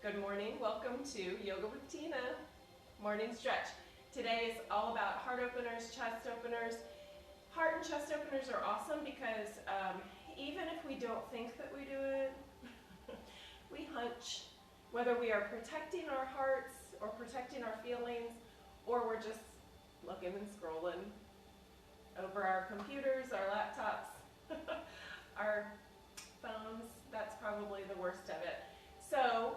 Good morning. Welcome to Yoga with Tina morning stretch. Today is all about heart openers, chest openers. Heart and chest openers are awesome because even if we don't think that we do it, we hunch. Whether we are protecting our hearts or protecting our feelings, or we're just looking and scrolling over our computers, our laptops, our phones, that's probably the worst of it. So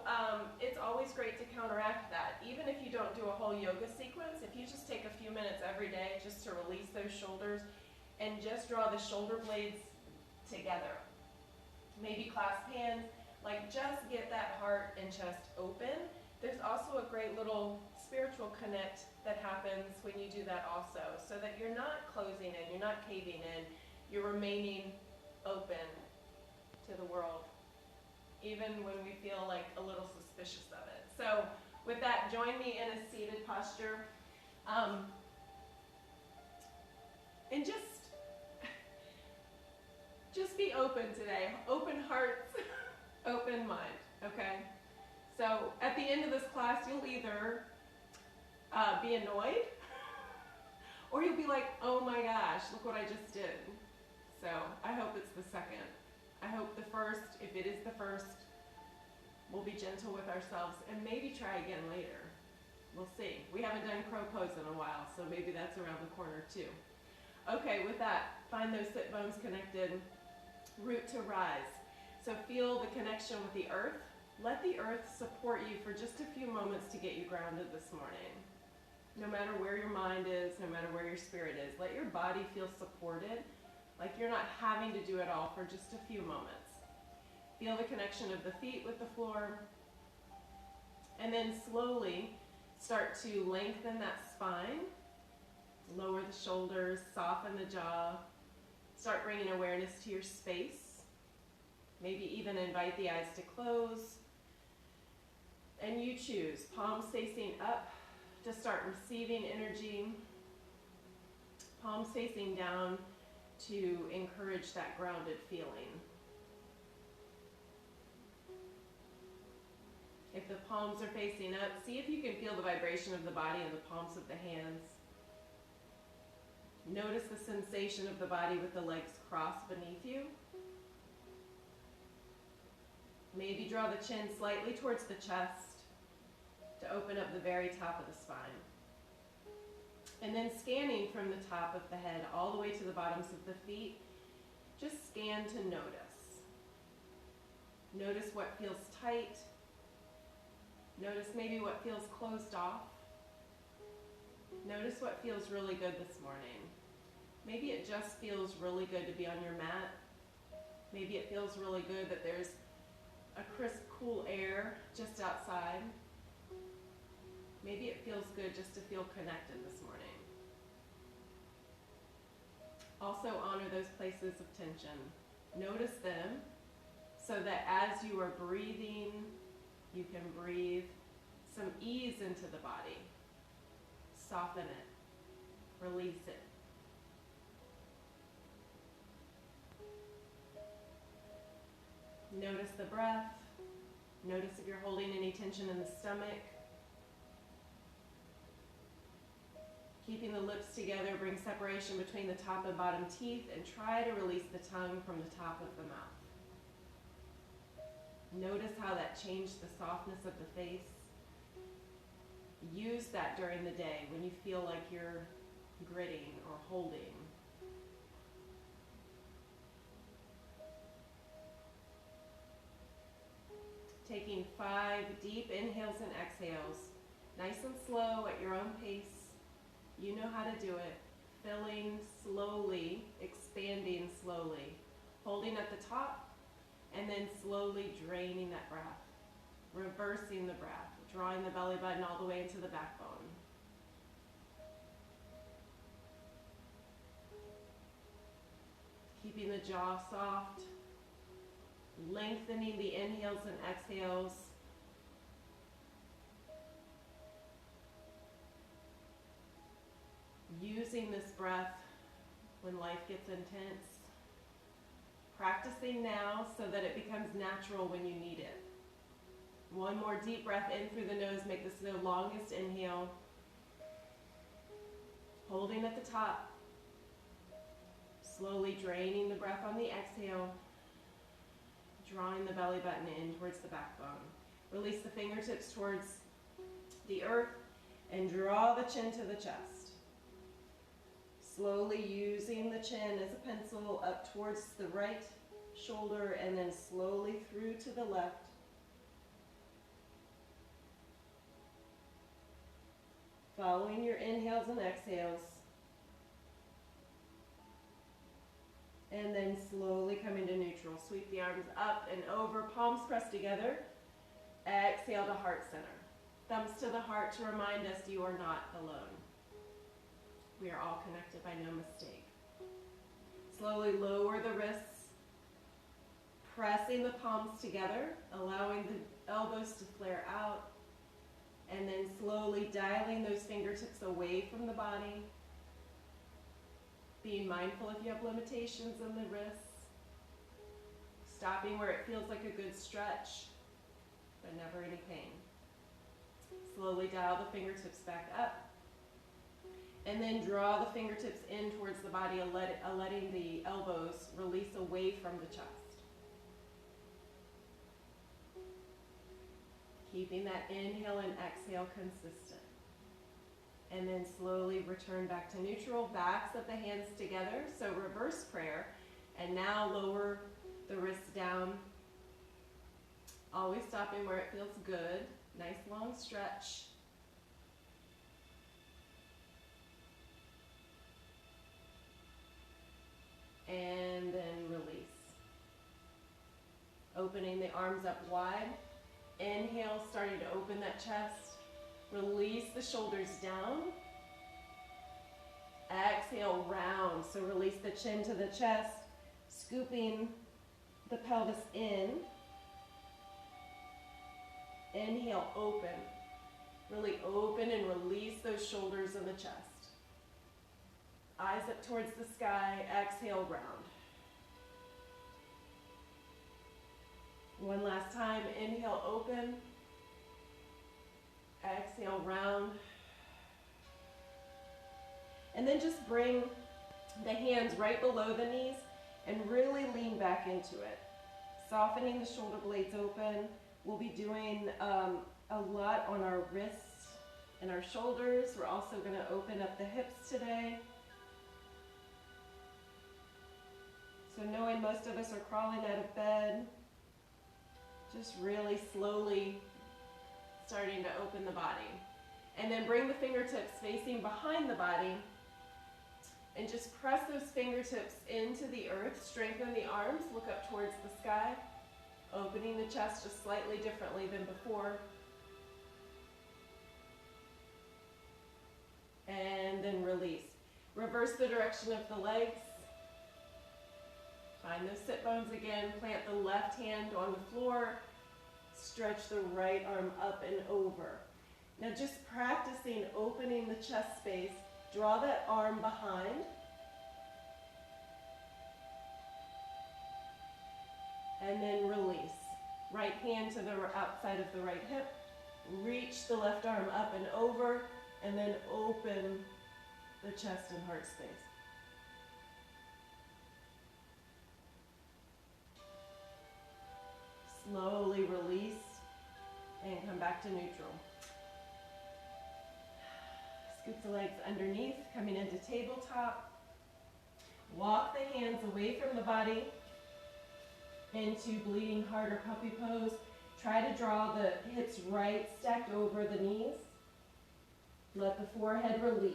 it's always great to counteract that. Even if you don't do a whole yoga sequence, if you just take a few minutes every day just to release those shoulders and just draw the shoulder blades together. Maybe clasp hands, like just get that heart and chest open. There's also a great little spiritual connect that happens when you do that also, so that you're not closing in, you're not caving in, you're remaining open to the world, even when we feel like a little suspicious of it. So with that, join me in a seated posture. And just be open today. Open hearts, open mind, okay? So at the end of this class, you'll either be annoyed, or you'll be like, oh my gosh, look what I just did. So I hope it's the second. I hope the first, if it is the first, we'll be gentle with ourselves and maybe try again later. We'll see. We haven't done crow pose in a while, so maybe that's around the corner too. Okay, with that, find those sit bones connected, root to rise. So feel the connection with the earth. Let the earth support you for just a few moments to get you grounded this morning. No matter where your mind is, no matter where your spirit is, let your body feel supported, like you're not having to do it all for just a few moments. Feel the connection of the feet with the floor. And then slowly start to lengthen that spine. Lower the shoulders, soften the jaw. Start bringing awareness to your space. Maybe even invite the eyes to close. And you choose, palms facing up to start receiving energy. Palms facing down to encourage that grounded feeling. If the palms are facing up, see if you can feel the vibration of the body in the palms of the hands. Notice the sensation of the body with the legs crossed beneath you. Maybe draw the chin slightly towards the chest to open up the very top of the spine. And then scanning from the top of the head all the way to the bottoms of the feet, just scan to notice. Notice what feels tight. Notice maybe what feels closed off. Notice what feels really good this morning. Maybe it just feels really good to be on your mat. Maybe it feels really good that there's a crisp, cool air just outside. Maybe it feels good just to feel connected this morning. Also honor those places of tension. Notice them so that as you are breathing, you can breathe some ease into the body. Soften it. Release it. Notice the breath. Notice if you're holding any tension in the stomach. Keeping the lips together, bring separation between the top and bottom teeth, and try to release the tongue from the top of the mouth. Notice how that changed the softness of the face. Use that during the day when you feel like you're gritting or holding. Taking 5 deep inhales and exhales, nice and slow at your own pace. You know how to do it. Filling slowly, expanding slowly. Holding at the top, and then slowly draining that breath. Reversing the breath, drawing the belly button all the way into the backbone. Keeping the jaw soft. Lengthening the inhales and exhales. Using this breath when life gets intense. Practicing now so that it becomes natural when you need it. One more deep breath in through the nose. Make this the longest inhale. Holding at the top. Slowly draining the breath on the exhale. Drawing the belly button in towards the backbone. Release the fingertips towards the earth and draw the chin to the chest. Slowly using the chin as a pencil up towards the right shoulder and then slowly through to the left. Following your inhales and exhales. And then slowly coming to neutral. Sweep the arms up and over, palms pressed together. Exhale to heart center. Thumbs to the heart to remind us you are not alone. We are all connected by no mistake. Slowly lower the wrists, pressing the palms together, allowing the elbows to flare out, and then slowly dialing those fingertips away from the body. Being mindful if you have limitations in the wrists. Stopping where it feels like a good stretch, but never any pain. Slowly dial the fingertips back up. And then draw the fingertips in towards the body, letting the elbows release away from the chest. Keeping that inhale and exhale consistent. And then slowly return back to neutral. Backs of the hands together, so reverse prayer. And now lower the wrists down. Always stopping where it feels good. Nice long stretch. And then release. Opening the arms up wide. Inhale, starting to open that chest. Release the shoulders down. Exhale, round. So release the chin to the chest, scooping the pelvis in. Inhale, open. Really open and release those shoulders and the chest. Eyes up towards the sky. Exhale, round. One last time. Inhale, open. Exhale, round. And then just bring the hands right below the knees and really lean back into it. Softening the shoulder blades open. We'll be doing a lot on our wrists and our shoulders. We're also going to open up the hips today. So knowing most of us are crawling out of bed, just really slowly starting to open the body. And then bring the fingertips facing behind the body and just press those fingertips into the earth. Strengthen the arms, look up towards the sky, opening the chest just slightly differently than before. And then release. Reverse the direction of the legs. Find those sit bones again. Plant the left hand on the floor. Stretch the right arm up and over. Now just practicing opening the chest space. Draw that arm behind. And then release. Right hand to the outside of the right hip. Reach the left arm up and over. And then open the chest and heart space. Slowly release and come back to neutral. Scoop the legs underneath, coming into tabletop. Walk the hands away from the body into bleeding heart or puppy pose. Try to draw the hips right, stacked over the knees. Let the forehead release.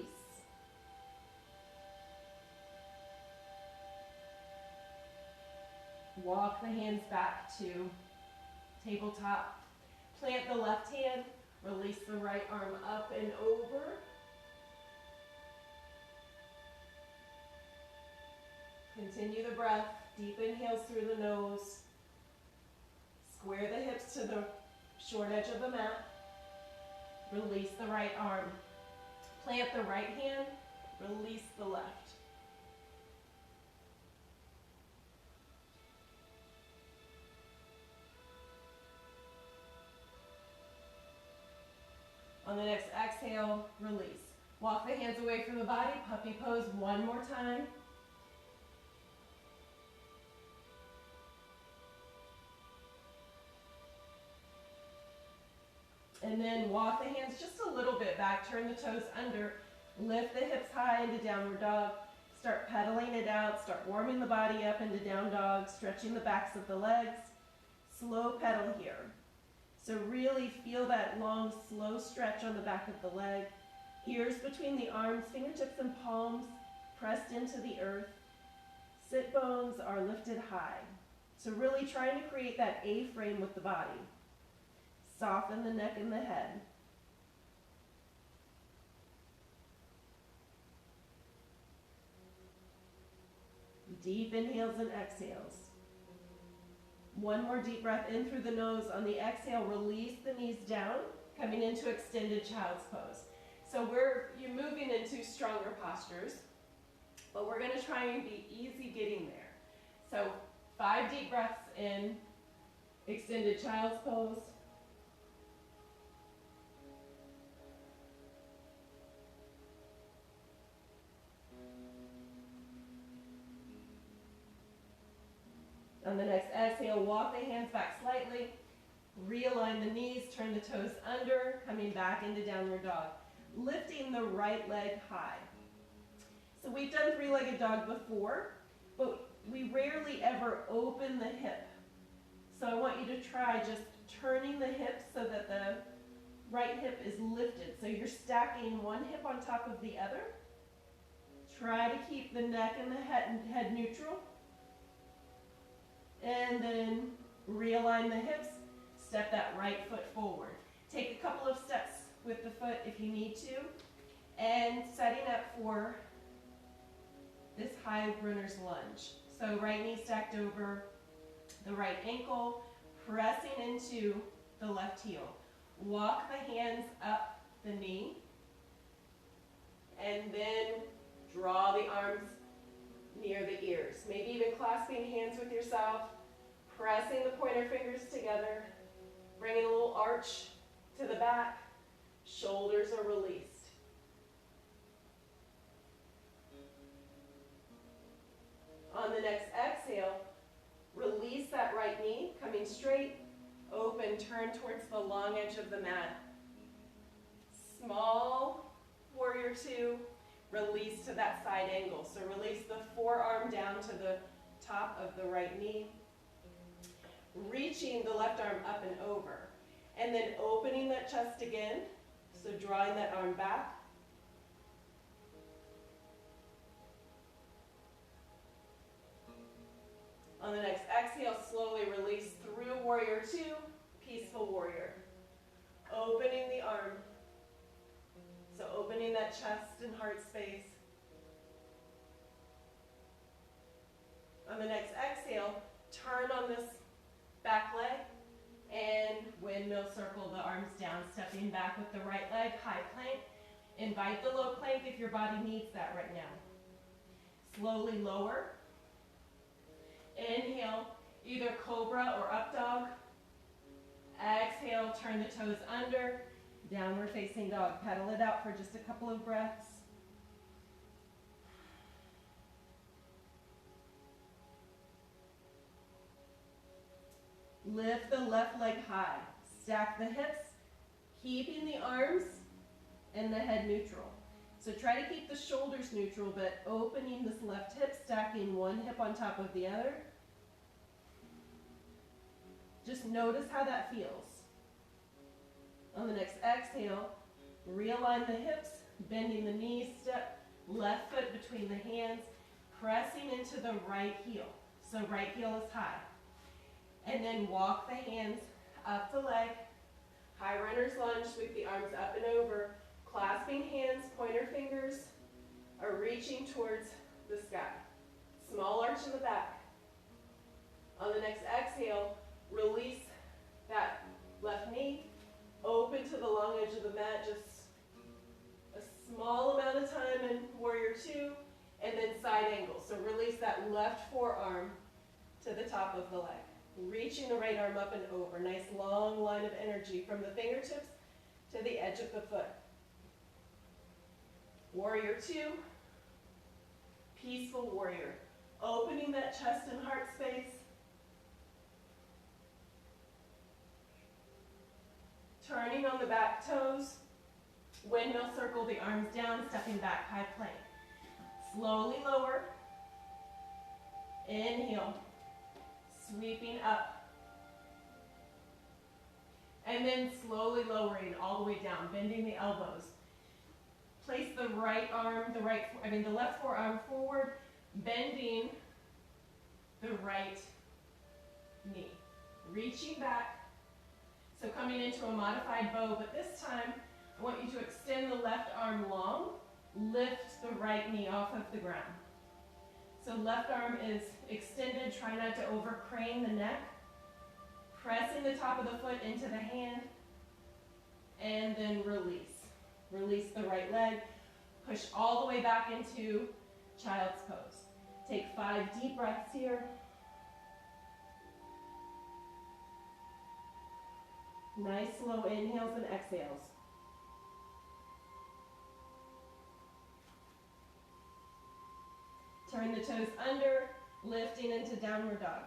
Walk the hands back to tabletop. Plant the left hand. Release the right arm up and over. Continue the breath. Deep inhales through the nose. Square the hips to the short edge of the mat. Release the right arm. Plant the right hand. Release the left. On the next exhale, release. Walk the hands away from the body, puppy pose one more time. And then walk the hands just a little bit back, turn the toes under, lift the hips high into downward dog, start pedaling it out, start warming the body up into down dog, stretching the backs of the legs, slow pedal here. So really feel that long, slow stretch on the back of the leg, ears between the arms, fingertips and palms pressed into the earth, sit bones are lifted high. So really trying to create that A-frame with the body. Soften the neck and the head. Deep inhales and exhales. One more deep breath in through the nose. On the exhale, release the knees down, coming into extended child's pose. So you're moving into stronger postures, but we're going to try and be easy getting there. So 5 deep breaths in, extended child's pose. On the next exhale, walk the hands back slightly, realign the knees, turn the toes under, coming back into downward dog, lifting the right leg high. So we've done three-legged dog before, but we rarely ever open the hip. So I want you to try just turning the hips so that the right hip is lifted. So you're stacking one hip on top of the other. Try to keep the neck and the head neutral. And then realign the hips, step that right foot forward. Take a couple of steps with the foot if you need to, and setting up for this high runner's lunge. So right knee stacked over the right ankle, pressing into the left heel. Walk the hands up the knee, and then draw the arms near the ears. Maybe even clasping hands with yourself, pressing the pointer fingers together, bringing a little arch to the back, shoulders are released. On the next exhale, release that right knee, coming straight, open, turn towards the long edge of the mat. Small warrior 2, release to that side angle. So release the forearm down to the top of the right knee. Reaching the left arm up and over. And then opening that chest again. So drawing that arm back. On the next exhale, slowly release through warrior 2, peaceful warrior. Opening the arm. So opening that chest and heart space. On the next exhale, turn on this back leg and windmill circle the arms down, stepping back with the right leg, high plank. Invite the low plank if your body needs that right now. Slowly lower. Inhale, either cobra or up dog. Exhale, turn the toes under. Downward facing dog. Pedal it out for just a couple of breaths. Lift the left leg high. Stack the hips, keeping the arms and the head neutral. So try to keep the shoulders neutral, but opening this left hip, stacking one hip on top of the other. Just notice how that feels. On the next exhale, realign the hips, bending the knees, step left foot between the hands, pressing into the right heel. So right heel is high. And then walk the hands up the leg, high runner's lunge, sweep the arms up and over, clasping hands, pointer fingers are reaching towards the sky. Small arch in the back. On the next exhale, release that left knee, open to the long edge of the mat, just a small amount of time in warrior 2, and then side angle. So release that left forearm to the top of the leg. Reaching the right arm up and over. Nice long line of energy from the fingertips to the edge of the foot. Warrior two, peaceful warrior. Opening that chest and heart space. Turning on the back toes. Windmill circle, the arms down, stepping back, high plank. Slowly lower. Inhale. Sweeping up. And then slowly lowering all the way down, bending the elbows. Place the right arm, the left forearm forward, bending the right knee. Reaching back. So coming into a modified bow, but this time I want you to extend the left arm long, lift the right knee off of the ground. So left arm is extended, try not to over crane the neck. Pressing the top of the foot into the hand, and then release. Release the right leg, push all the way back into child's pose. Take 5 deep breaths here. Nice slow inhales and exhales. Turn the toes under, lifting into downward dog.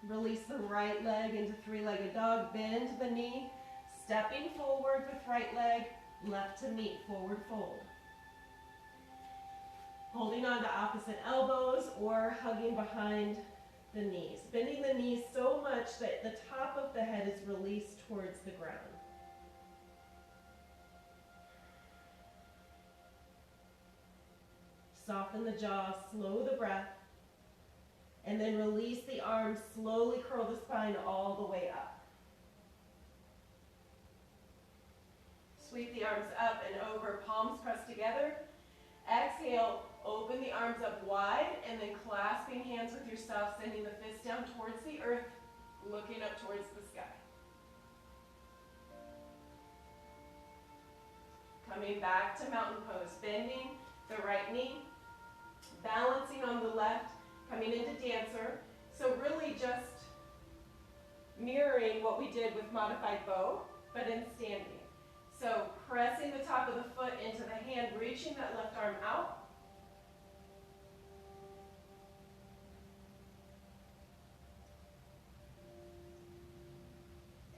Release the right leg into 3-legged dog, bend the knee, stepping forward with right leg, left to meet, forward fold. Holding on to opposite elbows or hugging behind the knees. Bending the knees so much that the top of the head is released towards the ground. Soften the jaw, slow the breath, and then release the arms, slowly curl the spine all the way up. Sweep the arms up and over, palms pressed together. Exhale, open the arms up wide, and then clasping hands with yourself, sending the fist down towards the earth, looking up towards the sky. Coming back to mountain pose, bending the right knee, balancing on the left, coming into dancer. So really just mirroring what we did with modified bow, but in standing. So pressing the top of the foot into the hand, reaching that left arm out.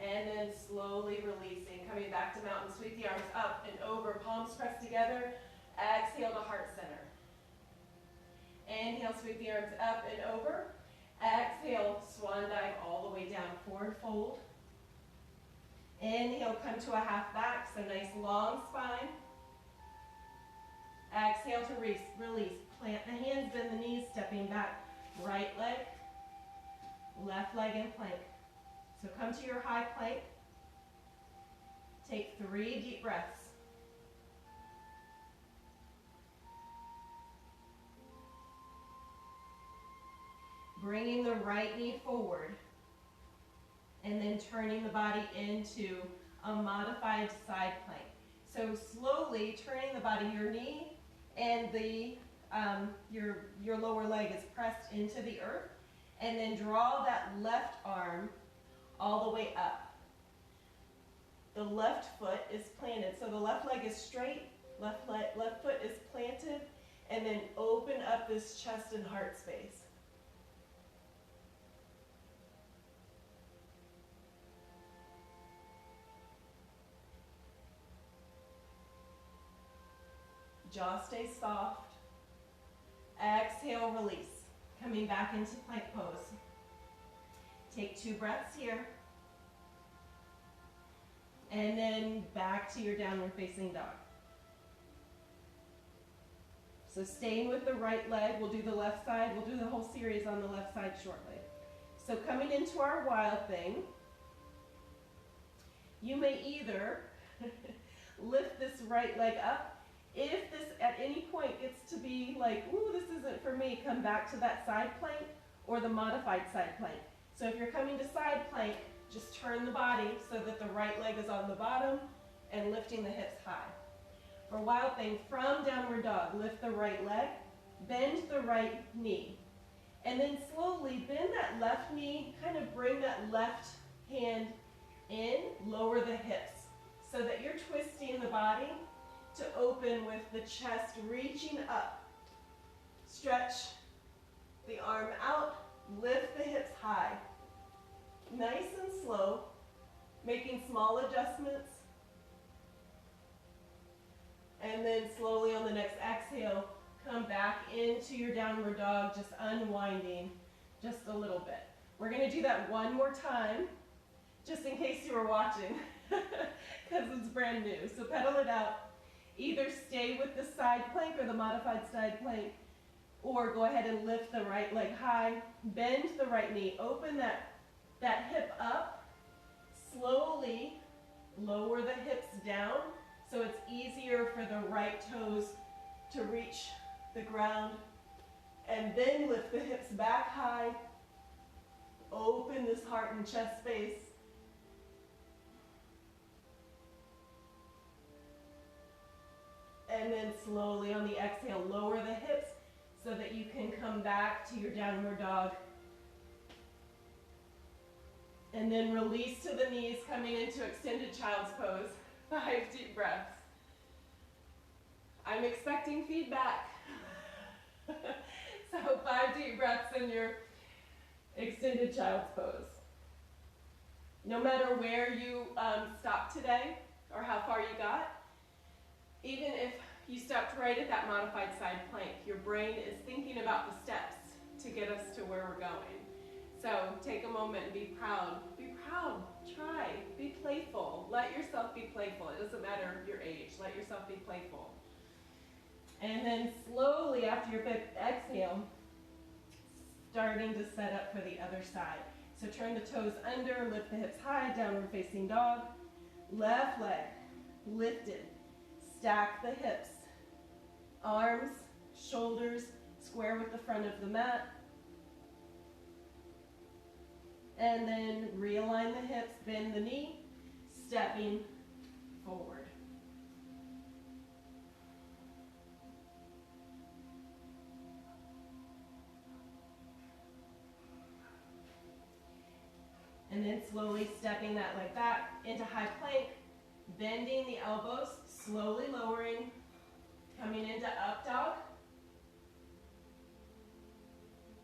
And then slowly releasing, coming back to mountain, sweep the arms up and over, palms pressed together. Exhale to heart center. Inhale, sweep the arms up and over. Exhale, swan dive all the way down, forward fold. Inhale, come to a half back, so nice long spine. Exhale to release. Plant the hands, bend the knees, stepping back. Right leg, left leg in plank. So come to your high plank. Take 3 deep breaths. Bringing the right knee forward. And then turning the body into a modified side plank. So slowly turning the body, your knee and your lower leg is pressed into the earth, and then draw that left arm all the way up. The left foot is planted, so the left leg is straight, left foot is planted, and then open up this chest and heart space. Jaw stays soft. Exhale, release. Coming back into plank pose. Take 2 breaths here. And then back to your downward facing dog. So staying with the right leg, we'll do the left side. We'll do the whole series on the left side shortly. So coming into our wild thing, you may either lift this right leg up. If this at any point gets to be like, ooh, this isn't for me, come back to that side plank or the modified side plank. So if you're coming to side plank, just turn the body so that the right leg is on the bottom and lifting the hips high. For wild thing, from downward dog, lift the right leg, bend the right knee, and then slowly bend that left knee, kind of bring that left hand In, lower the hips so that you're twisting the body to open with the chest reaching up. Stretch the arm out, lift the hips high. Nice and slow, making small adjustments. And then slowly on the next exhale, come back into your downward dog, just unwinding just a little bit. We're going to do that one more time, just in case you were watching, because it's brand new. So pedal it out. Either stay with the side plank or the modified side plank, or go ahead and lift the right leg high, bend the right knee, open that hip up, slowly lower the hips down so it's easier for the right toes to reach the ground, and then lift the hips back high, open this heart and chest space. And then slowly on the exhale, lower the hips so that you can come back to your downward dog. And then release to the knees, coming into extended child's pose. 5 deep breaths. I'm expecting feedback. So 5 deep breaths in your extended child's pose. No matter where you stopped today or how far you got, even if you stopped right at that modified side plank, your brain is thinking about the steps to get us to where we're going. So take a moment and be proud. Be proud. Try. Be playful. Let yourself be playful. It doesn't matter your age. Let yourself be playful. And then slowly after your fifth exhale, starting to set up for the other side. So turn the toes under, lift the hips high, downward facing dog. Left leg lifted. Stack the hips. Arms, shoulders, square with the front of the mat. And then realign the hips, bend the knee, stepping forward. And then slowly stepping that leg back into high plank, bending the elbows, slowly lowering, coming into up dog.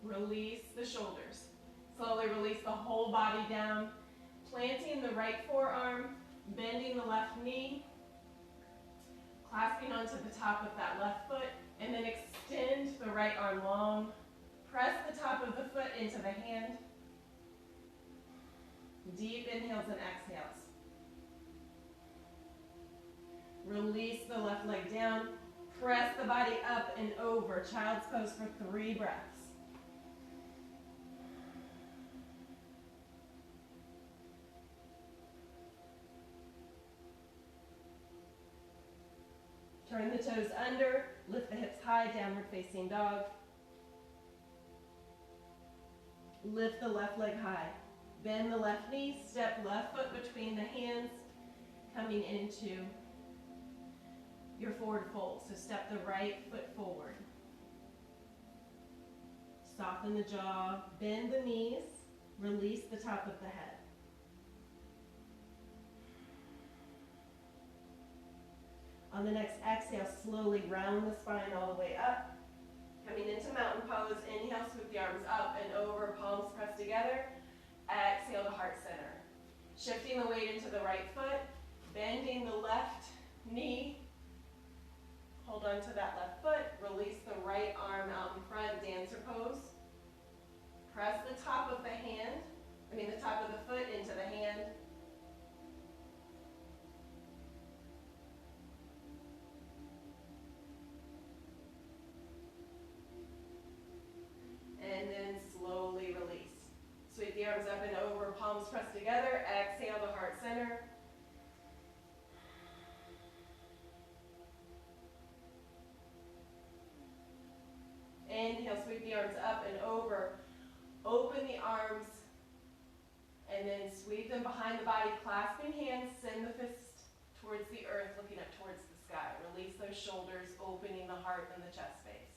Release the shoulders. Slowly release the whole body down, planting the right forearm, bending the left knee, clasping onto the top of that left foot, and then extend the right arm long. Press the top of the foot into the hand. Deep inhales and exhales. Release the left leg down. Press the body up and over. Child's pose for 3 breaths. Turn the toes under. Lift the hips high, downward facing dog. Lift the left leg high. Bend the left knee, step left foot between the hands, coming into your forward fold. So step the right foot forward. Soften the jaw, bend the knees, release the top of the head. On the next exhale, slowly round the spine all the way up. Coming into mountain pose, inhale, sweep the arms up and over, palms pressed together. Exhale to heart center. Shifting the weight into the right foot, bending the left knee. Hold on to that left foot. Release the right arm out in front, dancer pose. Press the top of the top of the foot into the hand. And then slowly release. Sweep the arms up and over, palms pressed together. Exhale to heart center. Inhale, sweep the arms up and over. Open the arms and then sweep them behind the body, clasping hands, send the fist towards the earth, looking up towards the sky. Release those shoulders, opening the heart and the chest space.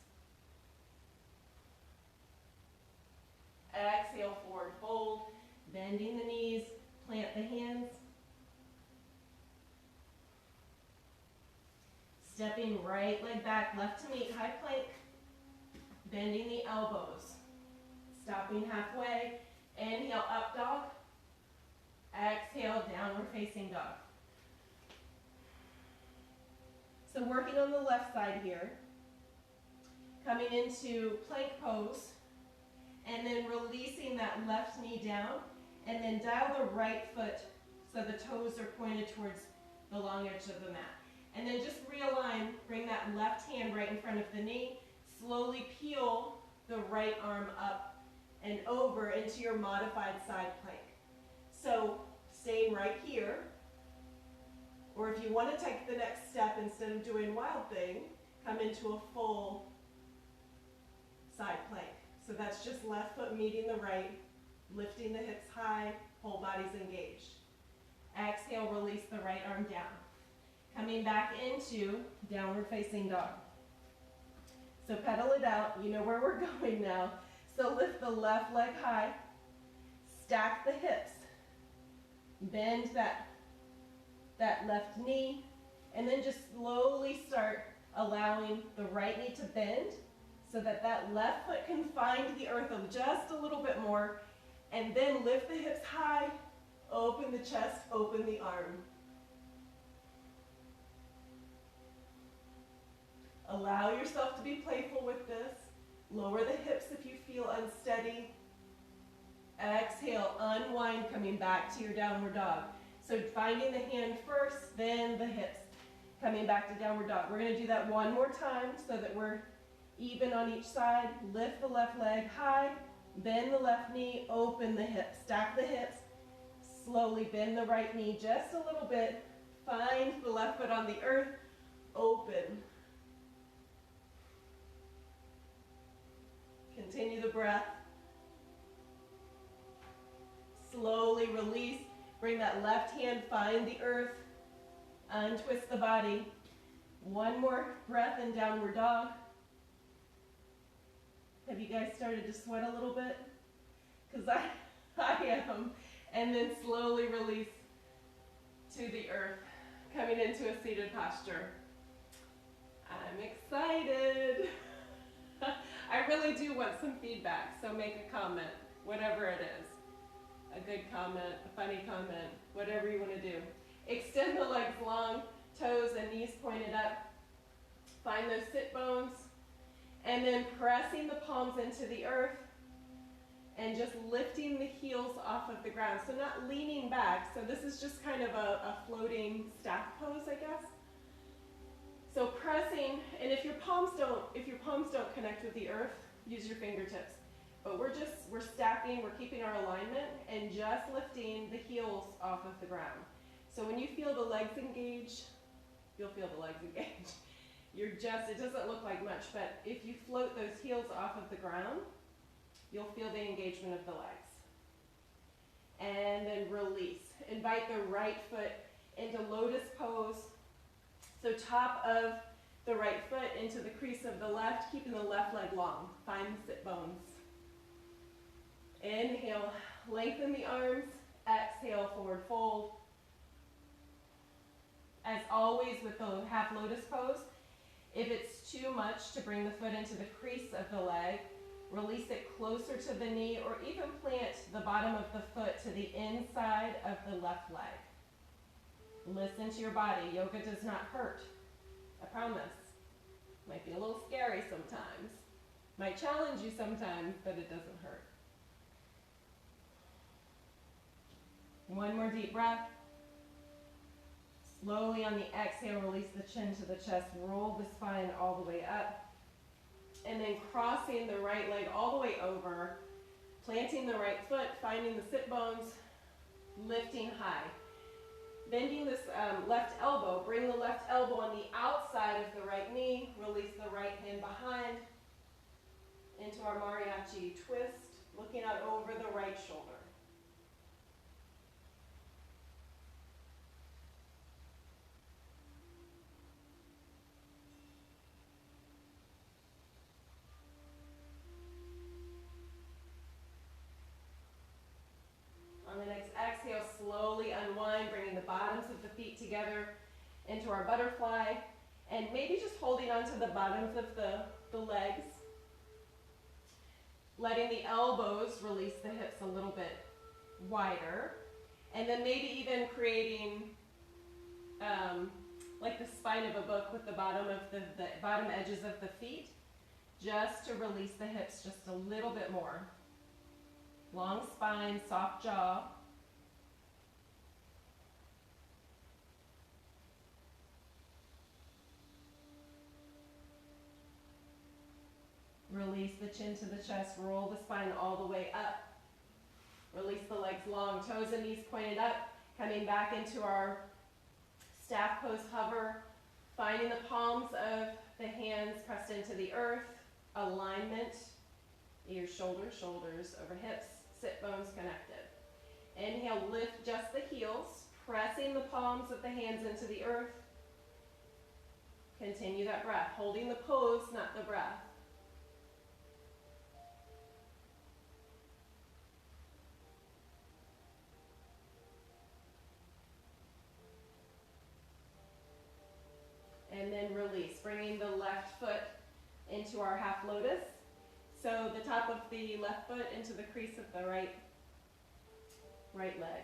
Exhale, forward fold, bending the knees, plant the hands. right leg back, left to meet, high plank. Bending the elbows. Stopping halfway. Inhale, up dog. Exhale, downward facing dog. So working on the left side here. Coming into plank pose. And then releasing that left knee down. And then dial the right foot so the toes are pointed towards the long edge of the mat. And then just realign, bring that left hand right in front of the knee. Slowly peel the right arm up and over into your modified side plank. So staying right here, or if you want to take the next step, instead of doing wild thing, come into a full side plank. So that's just left foot meeting the right, lifting the hips high, whole body's engaged. Exhale, release the right arm down. Coming back into downward facing dog. So pedal it out, you know where we're going now. So lift the left leg high, stack the hips, bend that left knee, and then just slowly start allowing the right knee to bend so that that left foot can find the earth just a little bit more, and then lift the hips high, open the chest, open the arm. Allow yourself to be playful with this. Lower the hips if you feel unsteady. Exhale, unwind, coming back to your downward dog. So finding the hand first, then the hips. Coming back to downward dog. We're going to do that one more time so that we're even on each side. Lift the left leg high, bend the left knee, open the hips. Stack the hips, slowly bend the right knee just a little bit. Find the left foot on the earth, open. Continue the breath. Slowly release. Bring that left hand, find the earth. Untwist the body. One more breath in downward dog. Have you guys started to sweat a little bit? Because I am. And then slowly release to the earth. Coming into a seated posture. I'm excited. I really do want some feedback, so make a comment, whatever it is. A good comment, a funny comment, whatever you want to do. Extend the legs long, toes and knees pointed up. Find those sit bones. And then pressing the palms into the earth and just lifting the heels off of the ground. So not leaning back, so this is just kind of a floating staff pose, I guess. So pressing, and if your palms don't connect with the earth, use your fingertips. But we're stacking, we're keeping our alignment and just lifting the heels off of the ground. So when you feel the legs engage, you'll feel the legs engage. It doesn't look like much, but if you float those heels off of the ground, you'll feel the engagement of the legs. And then release. Invite the right foot into lotus pose. So top of the right foot into the crease of the left, keeping the left leg long. Find the sit bones. Inhale, lengthen the arms. Exhale, forward fold. As always with the half lotus pose, if it's too much to bring the foot into the crease of the leg, release it closer to the knee or even plant the bottom of the foot to the inside of the left leg. Listen to your body. Yoga does not hurt. I promise. Might be a little scary sometimes. Might challenge you sometimes, but it doesn't hurt. One more deep breath. Slowly on the exhale, release the chin to the chest. Roll the spine all the way up. And then crossing the right leg all the way over. Planting the right foot, finding the sit bones, lifting high. Bending this left elbow, bring the left elbow on the outside of the right knee, release the right hand behind into our mariachi twist, looking out over the right shoulder. On the next exhale, slowly unwind, bringing the bottoms of the feet together into our butterfly. And maybe just holding onto the bottoms of the legs, letting the elbows release the hips a little bit wider, and then maybe even creating like the spine of a book with the bottom of the bottom edges of the feet, just to release the hips just a little bit more. Long spine, soft jaw. Release the chin to the chest, roll the spine all the way up. Release the legs long, toes and knees pointed up, coming back into our staff pose hover, finding the palms of the hands pressed into the earth, alignment, ears, shoulders, shoulders over hips, sit bones connected. Inhale, lift just the heels, pressing the palms of the hands into the earth. Continue that breath, holding the pose, not the breath. And then release, bringing the left foot into our half lotus. So the top of the left foot into the crease of the right leg.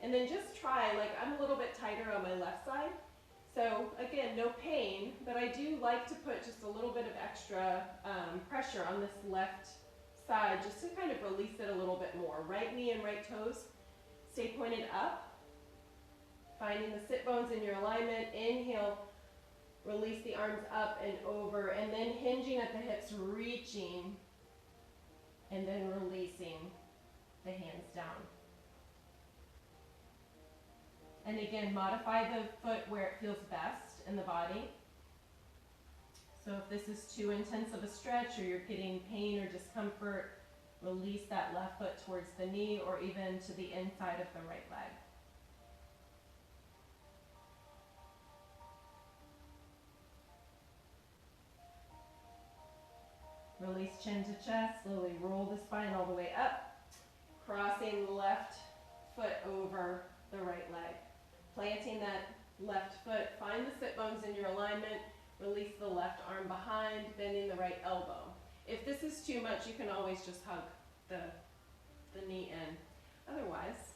And then just try, like I'm a little bit tighter on my left side. So again, no pain, but I do like to put just a little bit of extra pressure on this left side just to kind of release it a little bit more. Right knee and right toes stay pointed up. Finding the sit bones in your alignment. Inhale, release the arms up and over, and then hinging at the hips, reaching, and then releasing the hands down. And again, modify the foot where it feels best in the body. So if this is too intense of a stretch, or you're getting pain or discomfort, release that left foot towards the knee or even to the inside of the right leg. Release chin to chest, slowly roll the spine all the way up, crossing the left foot over the right leg. Planting that left foot, find the sit bones in your alignment, release the left arm behind, bending the right elbow. If this is too much, you can always just hug the knee in. Otherwise,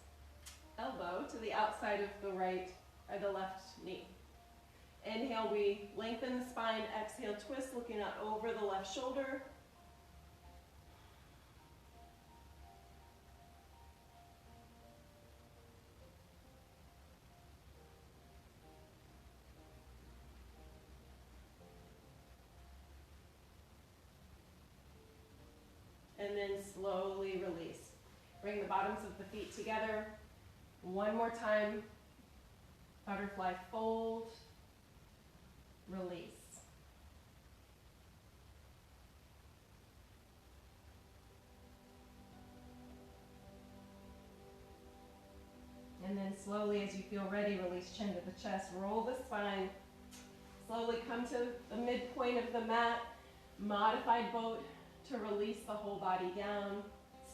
elbow to the outside of the right or the left knee. Inhale, we lengthen the spine. Exhale, twist, looking out over the left shoulder. And then slowly release. Bring the bottoms of the feet together. One more time. Butterfly fold. Release. And then slowly, as you feel ready, release chin to the chest. Roll the spine. Slowly come to the midpoint of the mat. Modified boat to release the whole body down.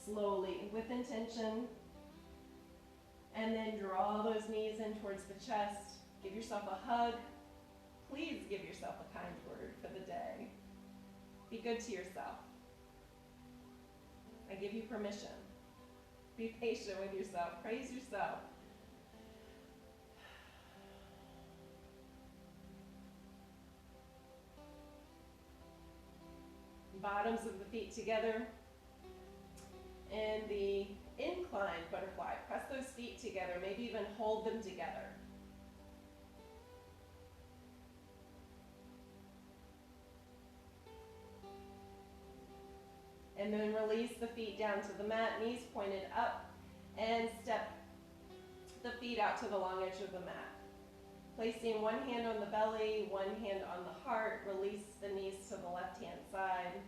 Slowly, with intention. And then draw those knees in towards the chest. Give yourself a hug. Please give yourself a kind word for the day. Be good to yourself. I give you permission. Be patient with yourself. Praise yourself. Bottoms of the feet together. And the inclined butterfly. Press those feet together. Maybe even hold them together. And then release the feet down to the mat, knees pointed up, and step the feet out to the long edge of the mat. Placing one hand on the belly, one hand on the heart, release the knees to the left-hand side.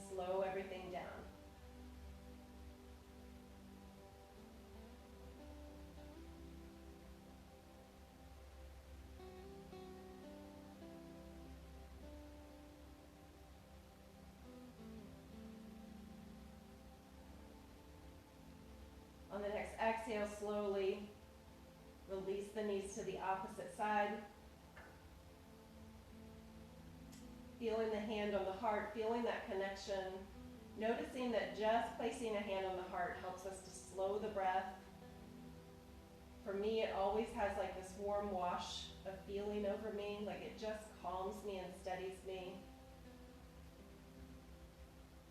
Slow everything down. On the next exhale, slowly Release the knees to the opposite side. Feeling the hand on the heart, feeling that connection. Noticing that just placing a hand on the heart helps us to slow the breath. For me, it always has like this warm wash of feeling over me, like it just calms me and steadies me.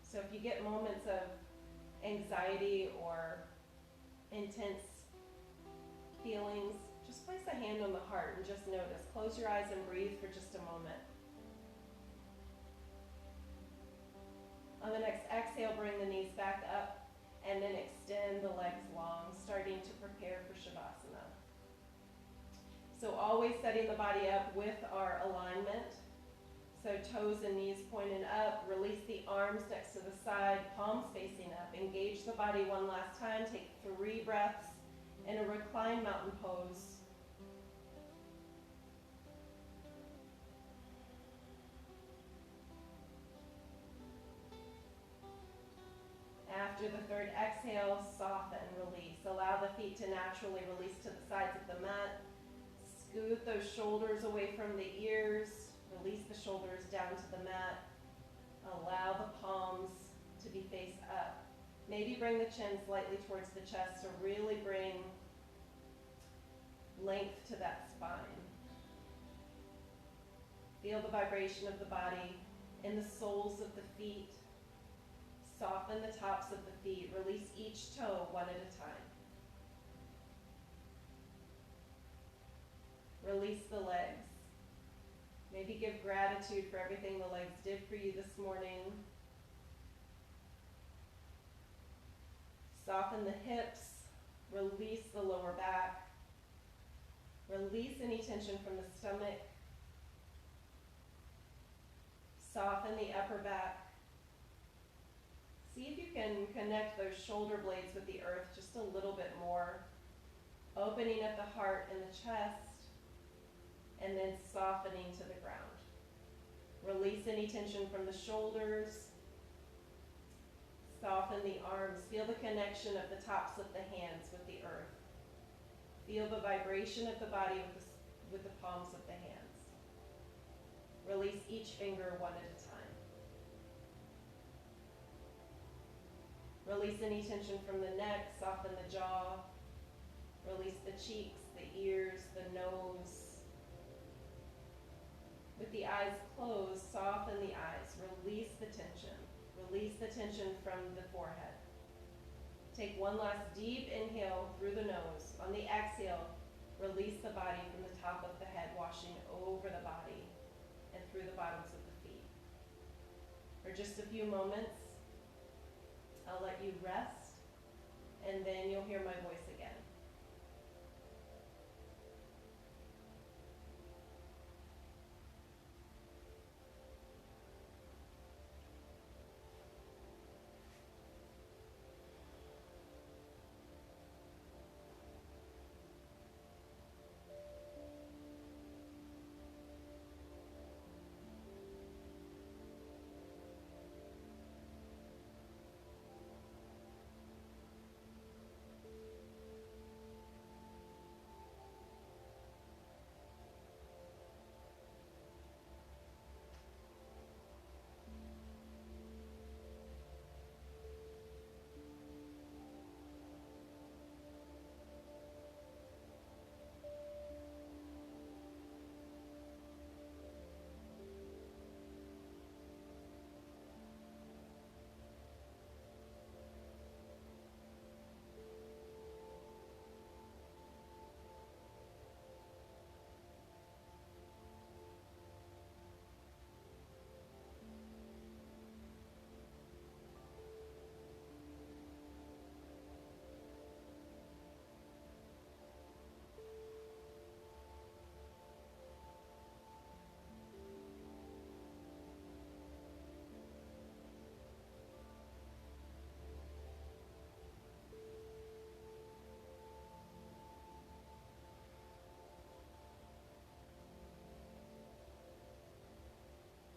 So if you get moments of anxiety or intense feelings, just place a hand on the heart and just notice. Close your eyes and breathe for just a moment. On the next exhale, bring the knees back up and then extend the legs long, starting to prepare for Shavasana. So always setting the body up with our alignment. So toes and knees pointing up, release the arms next to the side, palms facing up. Engage the body one last time. Take 3 breaths in a reclined mountain pose. After the 3rd exhale, soften, release. Allow the feet to naturally release to the sides of the mat. Scoot those shoulders away from the ears. Release the shoulders down to the mat. Allow the palms to be face up. Maybe bring the chin slightly towards the chest to really bring length to that spine. Feel the vibration of the body in the soles of the feet. Soften the tops of the feet. Release each toe one at a time. Release the legs. Maybe give gratitude for everything the legs did for you this morning. Soften the hips. Release the lower back. Release any tension from the stomach. Soften the upper back. See if you can connect those shoulder blades with the earth just a little bit more. Opening at the heart and the chest, and then softening to the ground. Release any tension from the shoulders. Soften the arms. Feel the connection of the tops of the hands with the earth. Feel the vibration of the body with the palms of the hands. Release each finger one at a time. Release any tension from the neck, soften the jaw. Release the cheeks, the ears, the nose. With the eyes closed, soften the eyes. Release the tension. Release the tension from the forehead. Take one last deep inhale through the nose. On the exhale, release the body from the top of the head, washing over the body and through the bottoms of the feet. For just a few moments, I'll let you rest, and then you'll hear my voice again.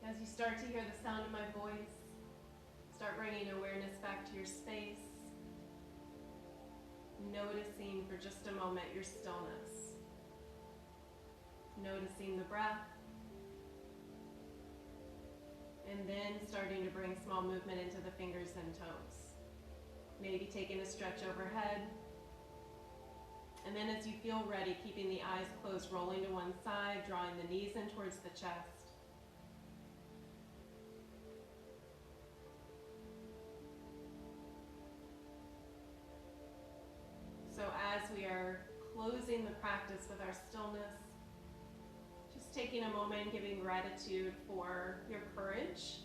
As you start to hear the sound of my voice, start bringing awareness back to your space, noticing for just a moment your stillness. noticing the breath, and then starting to bring small movement into the fingers and toes. Maybe taking a stretch overhead. And then as you feel ready, keeping the eyes closed, rolling to one side, drawing the knees in towards the chest. So as we are closing the practice with our stillness, just taking a moment, giving gratitude for your courage,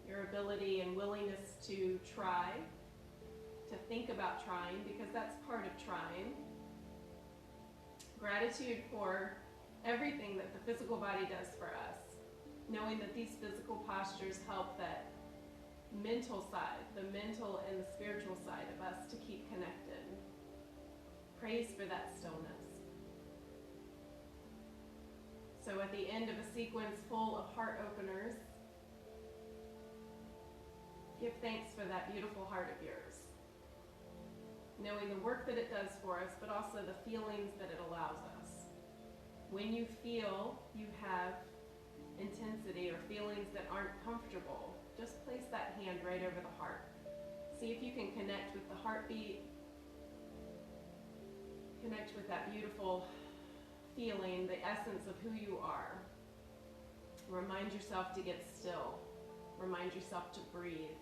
your ability and willingness to try, to think about trying, because that's part of trying. Gratitude for everything that the physical body does for us, knowing that these physical postures help that mental side, the mental and the spiritual side of us to keep connected. Praise for that stillness. So at the end of a sequence full of heart openers, give thanks for that beautiful heart of yours. Knowing the work that it does for us, but also the feelings that it allows us. When you feel you have intensity or feelings that aren't comfortable, just place that hand right over the heart. See if you can connect with the heartbeat, connect with that beautiful feeling, the essence of who you are. Remind yourself to get still. Remind yourself to breathe.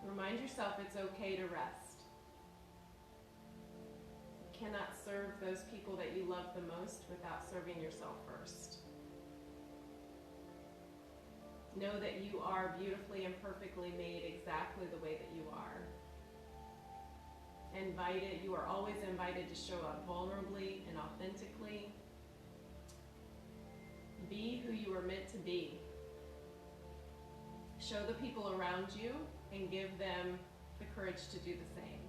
Remind yourself it's okay to rest. You cannot serve those people that you love the most without serving yourself first. Know that you are beautifully and perfectly made exactly the way that you are. Invited, you are always invited to show up vulnerably and authentically. Be who you are meant to be. Show the people around you and give them the courage to do the same.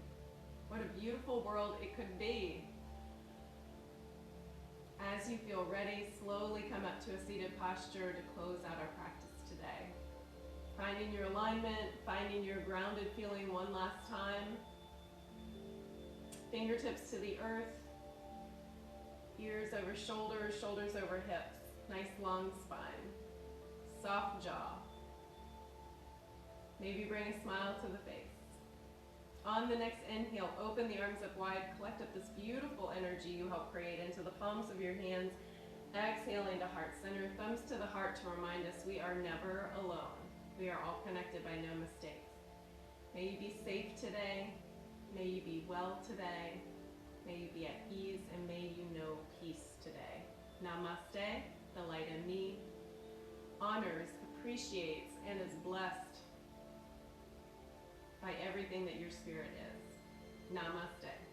What a beautiful world it could be. As you feel ready, slowly come up to a seated posture to close out our practice today. Finding your alignment, finding your grounded feeling one last time. Fingertips to the earth, ears over shoulders, shoulders over hips. Nice long spine, soft jaw. Maybe bring a smile to the face. On the next inhale, open the arms up wide, collect up this beautiful energy you help create into the palms of your hands. Exhaling to heart center, thumbs to the heart to remind us we are never alone. We are all connected by no mistakes. May you be safe today. May you be well today. May you be at ease, and may you know peace today. Namaste, the light in me, honors, appreciates, and is blessed by everything that your spirit is. Namaste.